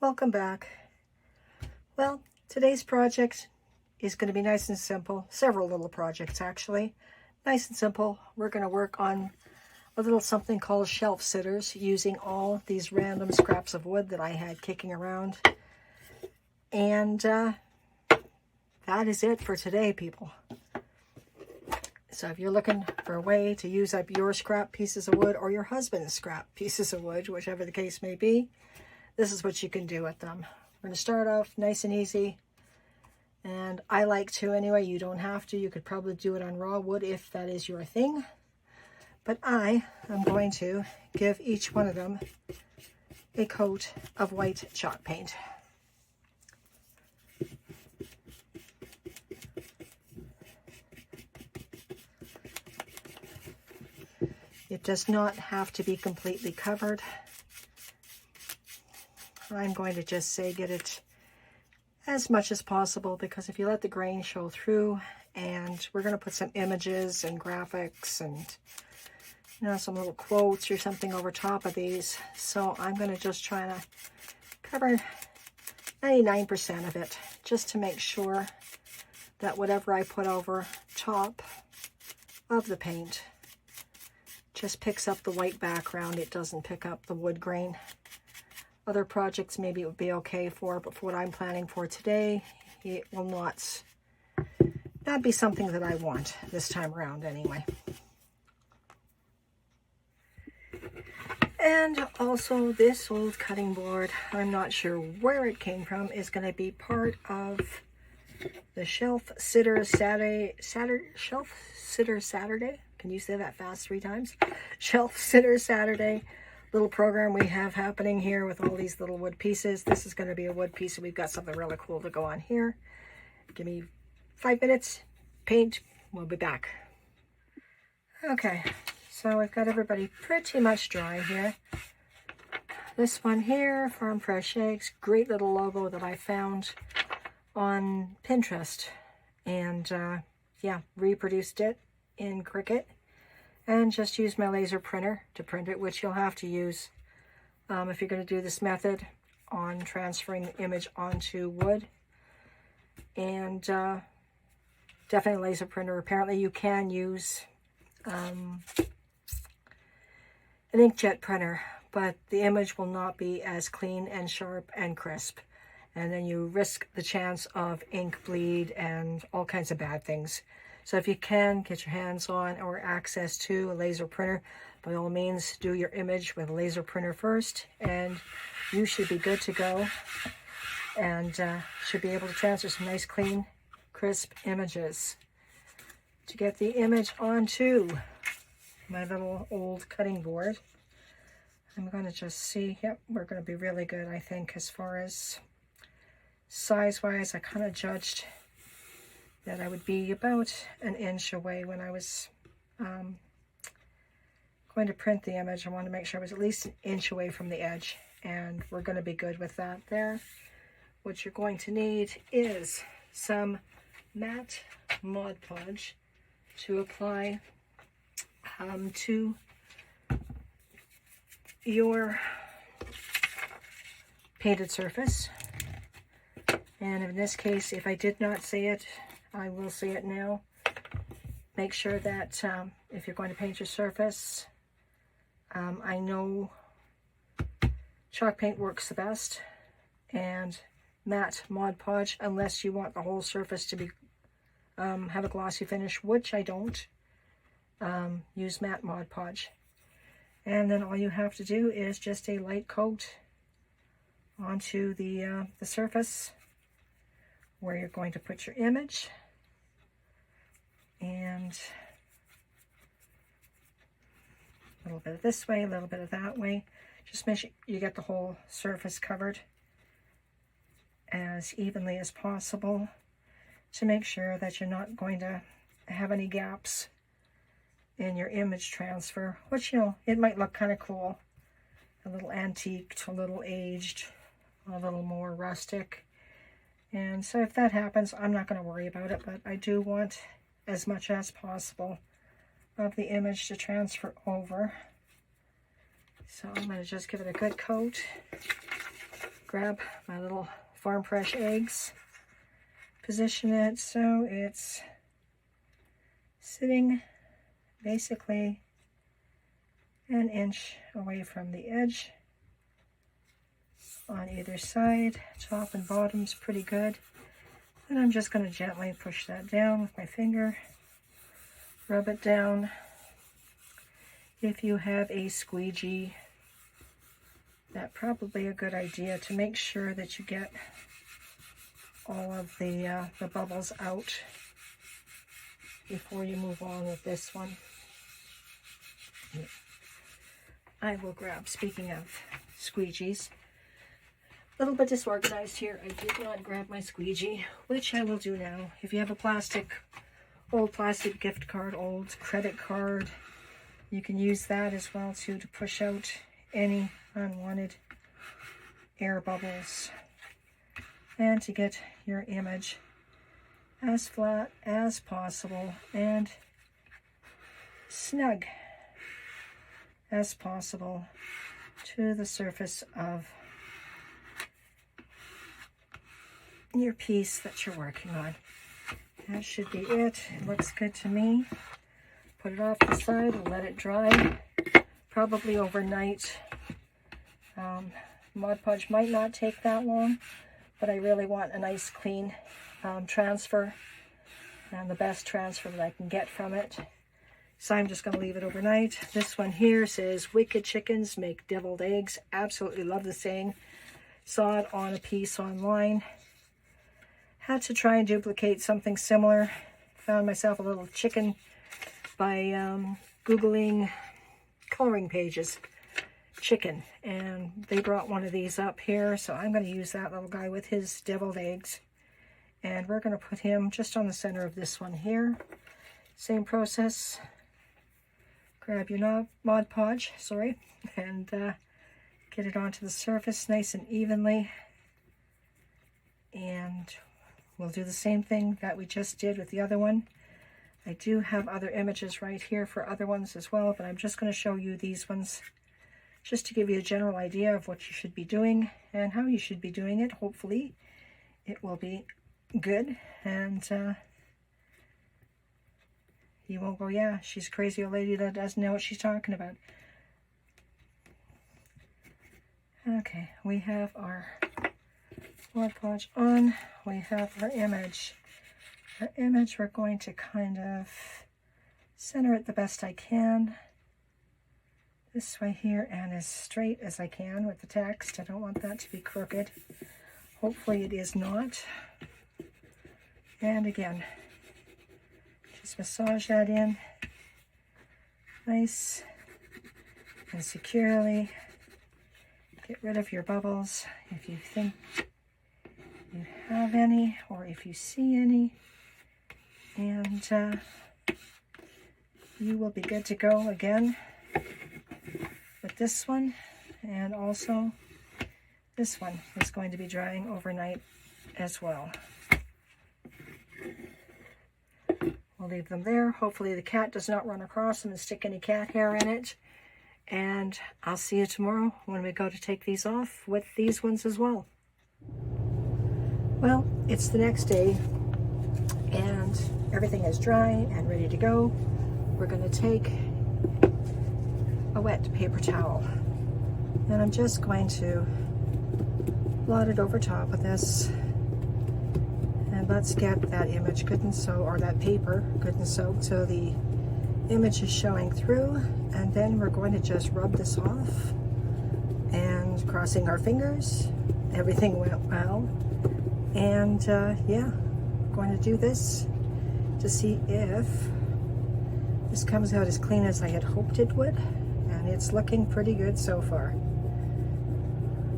Welcome back. Well, today's project is going to be nice and simple. Several little projects actually. Nice and simple. We're going to work on a little something called shelf sitters using all these random scraps of wood that I had kicking around. And that is it for today, people. So if you're looking for a way to use up your scrap pieces of wood or your husband's scrap pieces of wood, whichever the case may be, this is what you can do with them. We're going to start off nice and easy. And I like to anyway. You don't have to. You could probably do it on raw wood if that is your thing. But I am going to give each one of them a coat of white chalk paint. It does not have to be completely covered. I'm going to just say get it as much as possible, because if you let the grain show through, and we're going to put some images and graphics and some little quotes or something over top of these. So I'm going to just try to cover 99% of it, just to make sure that whatever I put over top of the paint just picks up the white background. It doesn't pick up the wood grain. Other projects maybe it would be okay for, but for what I'm planning for today, it will not be something that I want this time around anyway. And also this old cutting board, I'm not sure where it came from, is going to be part of the Shelf Sitter Saturday. Can you say that fast 3 times? Shelf Sitter Saturday little program we have happening here with all these little wood pieces. This is going to be a wood piece, and we've got something really cool to go on here. Give me 5 minutes, paint, we'll be back. Okay, so we've got everybody pretty much dry here. This one here, Farm Fresh Eggs, great little logo that I found on Pinterest, and yeah, reproduced it in Cricut. And just use my laser printer to print it, which you'll have to use if you're going to do this method on transferring the image onto wood. And definitely laser printer. Apparently you can use an inkjet printer, but the image will not be as clean and sharp and crisp. And then you risk the chance of ink bleed and all kinds of bad things. So if you can get your hands on or access to a laser printer, by all means do your image with a laser printer first, and you should be good to go, and should be able to transfer some nice clean crisp images. To get the image onto my little old cutting board, I'm going to just see, yep, we're going to be really good, I think, as far as size wise. I kind of judged that I would be about an inch away when I was going to print the image. I wanted to make sure I was at least an inch away from the edge, and we're going to be good with that there. What you're going to need is some matte Mod Podge to apply to your painted surface. And in this case, if I did not say it, I will say it now. Make sure that if you're going to paint your surface, I know chalk paint works the best, and matte Mod Podge, unless you want the whole surface to be have a glossy finish, which I don't. Use matte Mod Podge, and then all you have to do is just a light coat onto the surface where you're going to put your image, and a little bit of this way, a little bit of that way. Just make sure you get the whole surface covered as evenly as possible to make sure that you're not going to have any gaps in your image transfer, which, it might look kind of cool. A little antiqued, a little aged, a little more rustic. And so if that happens, I'm not going to worry about it, but I do want as much as possible of the image to transfer over. So I'm going to just give it a good coat. grab my little farm fresh eggs, position it so it's sitting basically an inch away from the edge on either side. Top and bottom's pretty good. And I'm just going to gently push that down with my finger, rub it down. If you have a squeegee, that's probably a good idea to make sure that you get all of the bubbles out before you move on with this one. I will grab, speaking of squeegees, a little bit disorganized here. I did not grab my squeegee, which I will do now. If you have a old plastic gift card, old credit card, you can use that as well too to push out any unwanted air bubbles and to get your image as flat as possible and snug as possible to the surface of your piece that you're working on. That should be it. It looks good to me. Put it off the side and let it dry, probably overnight. Mod Podge might not take that long, but I really want a nice clean transfer and the best transfer that I can get from it. So I'm just going to leave it overnight. This one here says, "Wicked chickens make deviled eggs." Absolutely love the saying. Saw it on a piece online. Had to try and duplicate something similar. Found myself a little chicken by Googling coloring pages. Chicken. And they brought one of these up here. So I'm going to use that little guy with his deviled eggs. And we're going to put him just on the center of this one here. Same process. Grab your Mod Podge, and get it onto the surface nice and evenly. And we'll do the same thing that we just did with the other one. I do have other images right here for other ones as well, but I'm just going to show you these ones just to give you a general idea of what you should be doing and how you should be doing it. Hopefully it will be good, and you won't go, "Yeah, she's a crazy old lady that doesn't know what she's talking about." Okay, we have our Mod Podge on. We have our image. Our image, we're going to kind of center it the best I can. This way here, and as straight as I can with the text. I don't want that to be crooked. Hopefully it is not. And again, just massage that in nice and securely. Get rid of your bubbles if you think you have any, or if you see any, and you will be good to go again with this one. And also this one is going to be drying overnight as well. We'll leave them there. Hopefully the cat does not run across them and stick any cat hair in it. And I'll see you tomorrow when we go to take these off with these ones as well. Well, it's the next day and everything is dry and ready to go. We're going to take a wet paper towel and I'm just going to blot it over top of this. And let's get that image good and soaked, or that paper good and soaked, so the image is showing through. And then we're going to just rub this off, and crossing our fingers, everything went well. And yeah, I'm going to do this to see if this comes out as clean as I had hoped it would, and it's looking pretty good so far.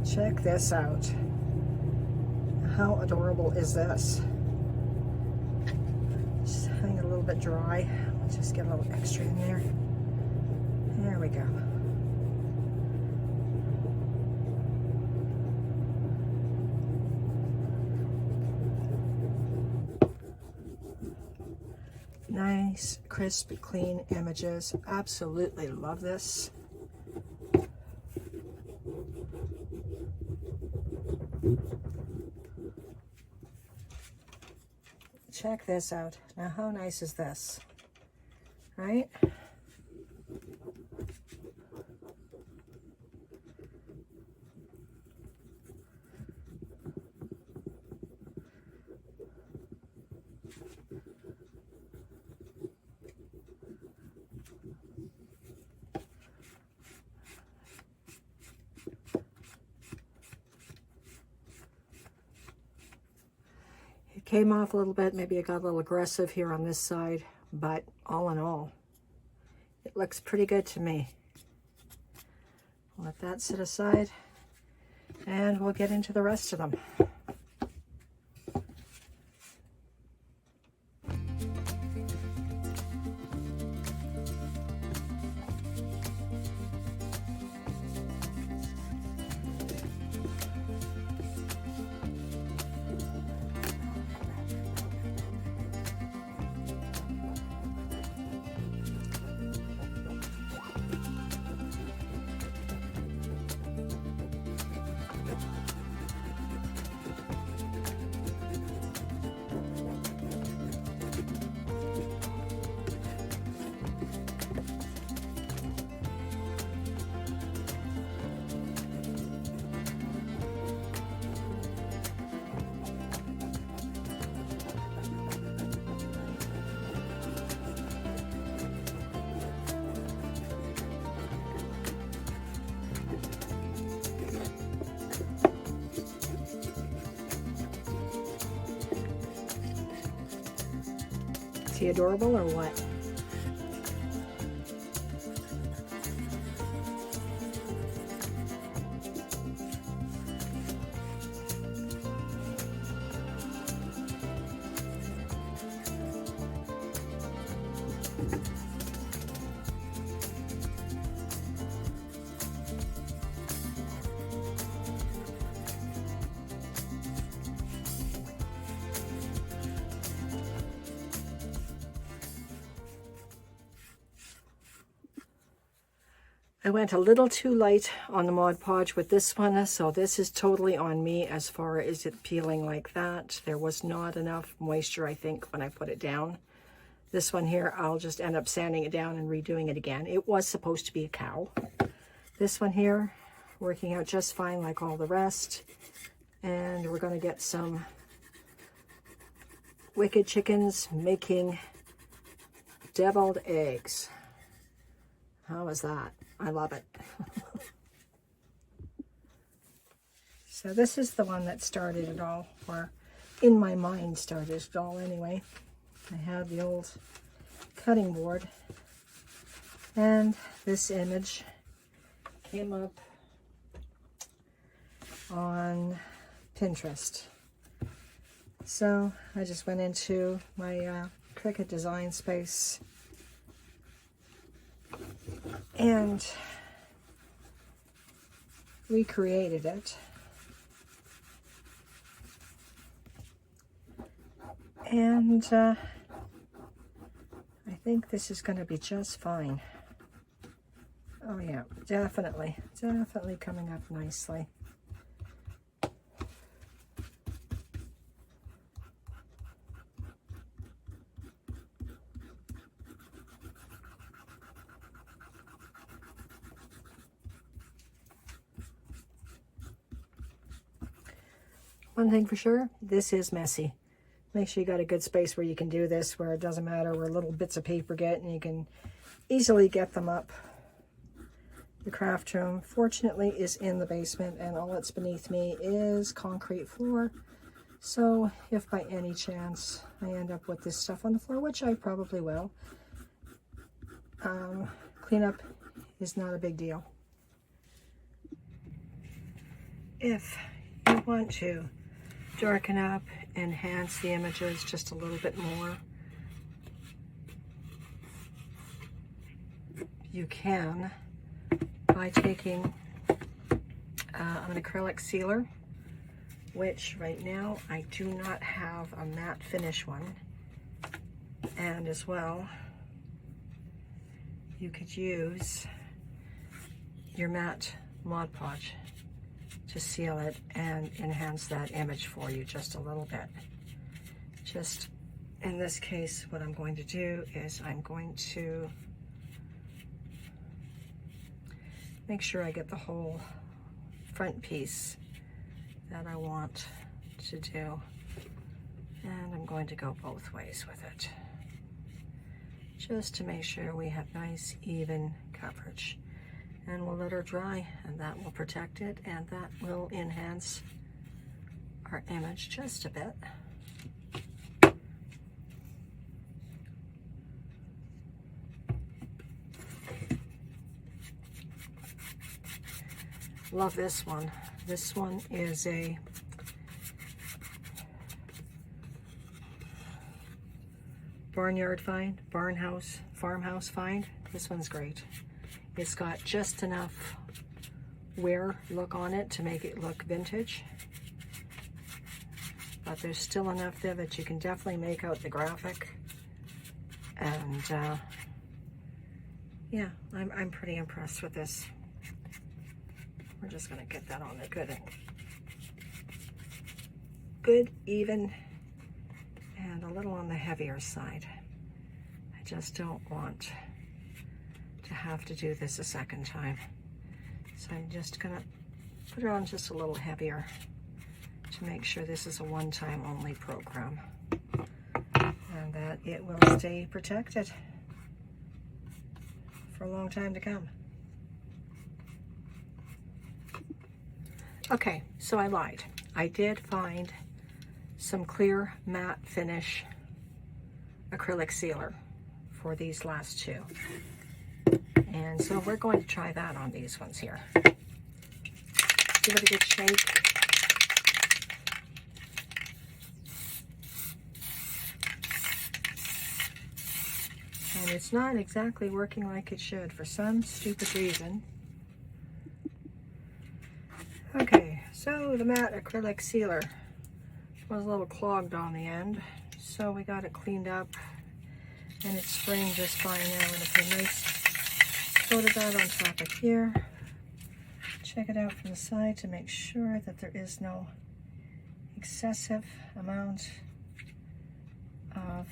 Check this out. How adorable is this? Just having it a little bit dry. Let's just get a little extra in there. There we go. Nice, crisp, clean images. Absolutely love this. Check this out. Now, how nice is this? Right? It came off a little bit. Maybe it got a little aggressive here on this side, but all in all, it looks pretty good to me. Let that sit aside, and we'll get into the rest of them. Is he adorable or what? I went a little too light on the Mod Podge with this one, so this is totally on me as far as it peeling like that. There was not enough moisture, I think, when I put it down. This one here, I'll just end up sanding it down and redoing it again. It was supposed to be a cow. This one here, working out just fine like all the rest. And we're going to get some wicked chickens making deviled eggs. How is that? I love it. So this is the one that started it all, or in my mind started it all anyway. I had the old cutting board, and this image came up on Pinterest. So I just went into my Cricut design space and recreated it. And I think this is going to be just fine. Oh yeah, definitely coming up nicely. One thing for sure, this is messy. Make sure you got a good space where you can do this, where it doesn't matter where little bits of paper get, and you can easily get them up. The craft room, fortunately, is in the basement, and all that's beneath me is concrete floor. So if by any chance I end up with this stuff on the floor, which I probably will, cleanup is not a big deal. If you want to darken up, enhance the images just a little bit more, you can by taking an acrylic sealer, which right now I do not have a matte finish one, and as well you could use your matte Mod Podge to seal it and enhance that image for you just a little bit. Just in this case, what I'm going to do is I'm going to make sure I get the whole front piece that I want to do. And I'm going to go both ways with it, just to make sure we have nice, even coverage. And we'll let her dry, and that will protect it, and that will enhance our image just a bit. Love this one. This one is a barnyard find, farmhouse find. This one's great. It's got just enough wear look on it to make it look vintage, but there's still enough there that you can definitely make out the graphic. And yeah, I'm pretty impressed with this. We're just gonna get that on the good, even, and a little on the heavier side. I just don't want to have to do this a second time. So I'm just gonna put it on just a little heavier to make sure this is a one-time only program and that it will stay protected for a long time to come. Okay, so I lied. I did find some clear matte finish acrylic sealer for these last two. And so we're going to try that on these ones here. Give it a good shake. And it's not exactly working like it should for some stupid reason. Okay, so the matte acrylic sealer was a little clogged on the end, so we got it cleaned up, and it's spraying just fine now. I'm going to put a nice coat of that on top of here. Check it out from the side to make sure that there is no excessive amount of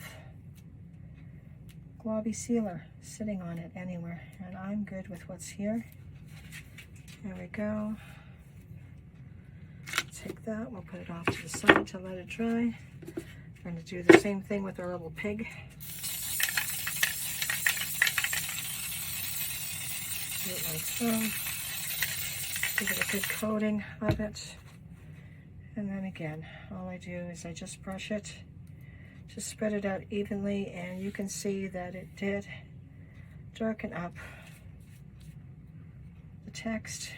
globby sealer sitting on it anywhere, and I'm good with what's here. There we go. Take that, we'll put it off to the side to let it dry. We're going to do the same thing with our little pig. Do it like so. Give it a good coating of it. And then again, all I do is I just brush it, just spread it out evenly, and you can see that it did darken up the text.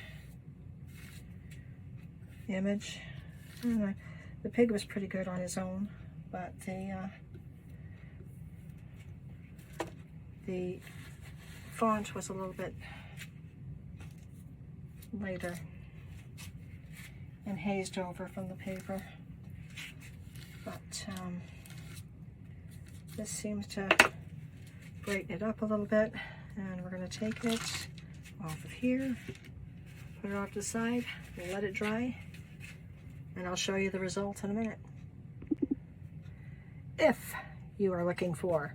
Image. The pig was pretty good on his own, but the font was a little bit lighter and hazed over from the paper, but this seems to brighten it up a little bit. And we're going to take it off of here, put it off to the side, and let it dry. And I'll show you the result in a minute. If you are looking for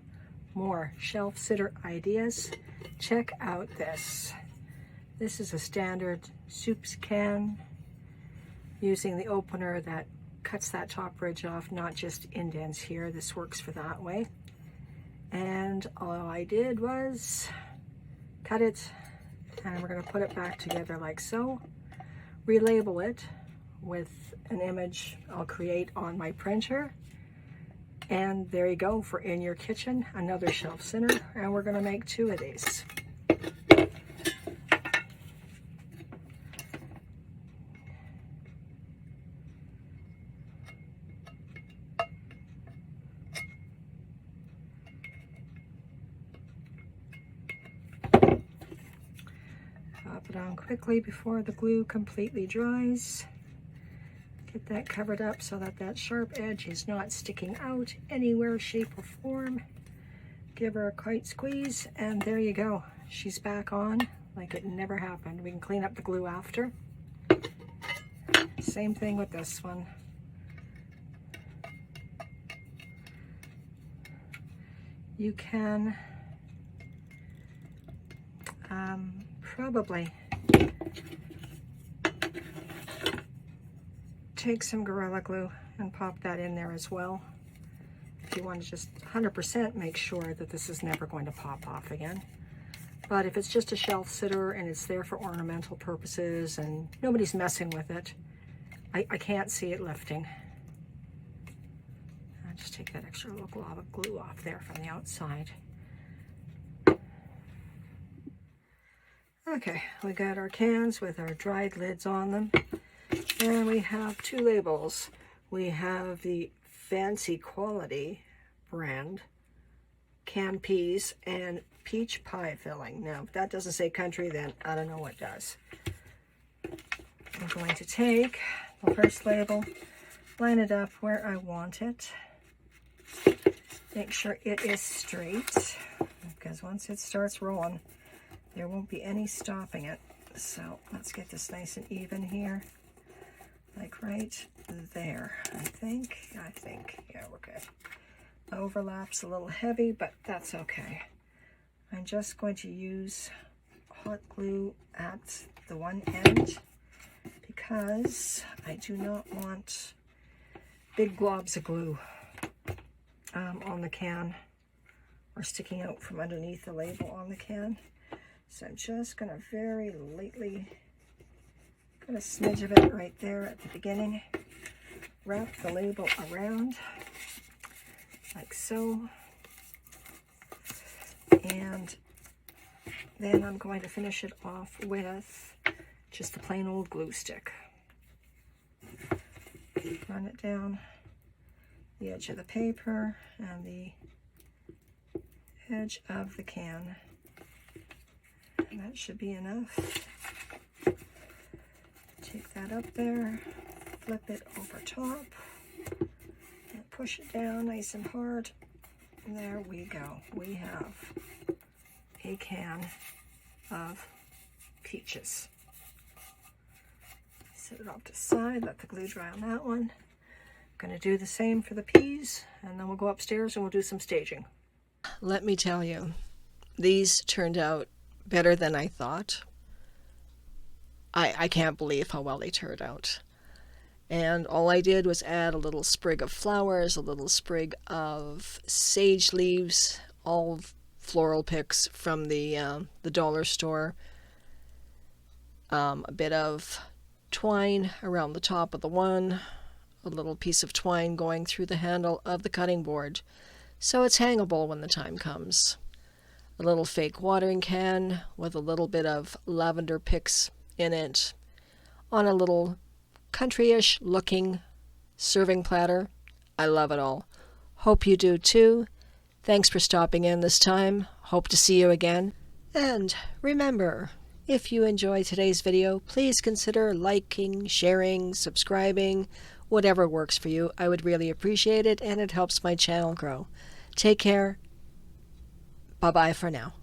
more shelf sitter ideas, check out this. This is a standard soups can using the opener that cuts that top ridge off, not just indents here. This works for that way. And all I did was cut it, and we're going to put it back together like so. Relabel it with an image I'll create on my printer, and there you go for in your kitchen, another shelf center. And we're going to make two of these. Pop it on quickly before the glue completely dries. Get that covered up so that that sharp edge is not sticking out anywhere, shape, or form. Give her a tight squeeze, and there you go. She's back on like it never happened. We can clean up the glue after. same thing with this one. You can probably take some Gorilla Glue and pop that in there as well. If you want to just 100% make sure that this is never going to pop off again. But if it's just a shelf sitter and it's there for ornamental purposes and nobody's messing with it, I can't see it lifting. I'll just take that extra little glob of glue off there from the outside. Okay, we got our cans with our dried lids on them. And we have two labels. We have the Fancy Quality brand, canned peas, and peach pie filling. Now, if that doesn't say country, then I don't know what does. I'm going to take the first label, line it up where I want it. Make sure it is straight, because once it starts rolling, there won't be any stopping it. So let's get this nice and even here. Like right there, I think, yeah, we're good. Overlap's a little heavy, but that's okay. I'm just going to use hot glue at the one end because I do not want big globs of glue on the can or sticking out from underneath the label on the can. So I'm just going to very lightly put a smidge of it right there at the beginning. Wrap the label around like so. And then I'm going to finish it off with just a plain old glue stick. Run it down the edge of the paper and the edge of the can. And that should be enough. Take that up there, flip it over top, and push it down nice and hard. And there we go. We have a can of peaches. Set it off to the side, let the glue dry on that one. I'm going to do the same for the peas, and then we'll go upstairs and we'll do some staging. Let me tell you, these turned out better than I thought. I can't believe how well they turned out. And all I did was add a little sprig of flowers, a little sprig of sage leaves, all floral picks from the dollar store, a bit of twine around the top of the one, a little piece of twine going through the handle of the cutting board, so it's hangable when the time comes. A little fake watering can with a little bit of lavender picks in it on a little country-ish looking serving platter. I love it all. Hope you do too. Thanks for stopping in this time. Hope to see you again. And remember, if you enjoyed today's video, please consider liking, sharing, subscribing, whatever works for you. I would really appreciate it, and it helps my channel grow. Take care. Bye-bye for now.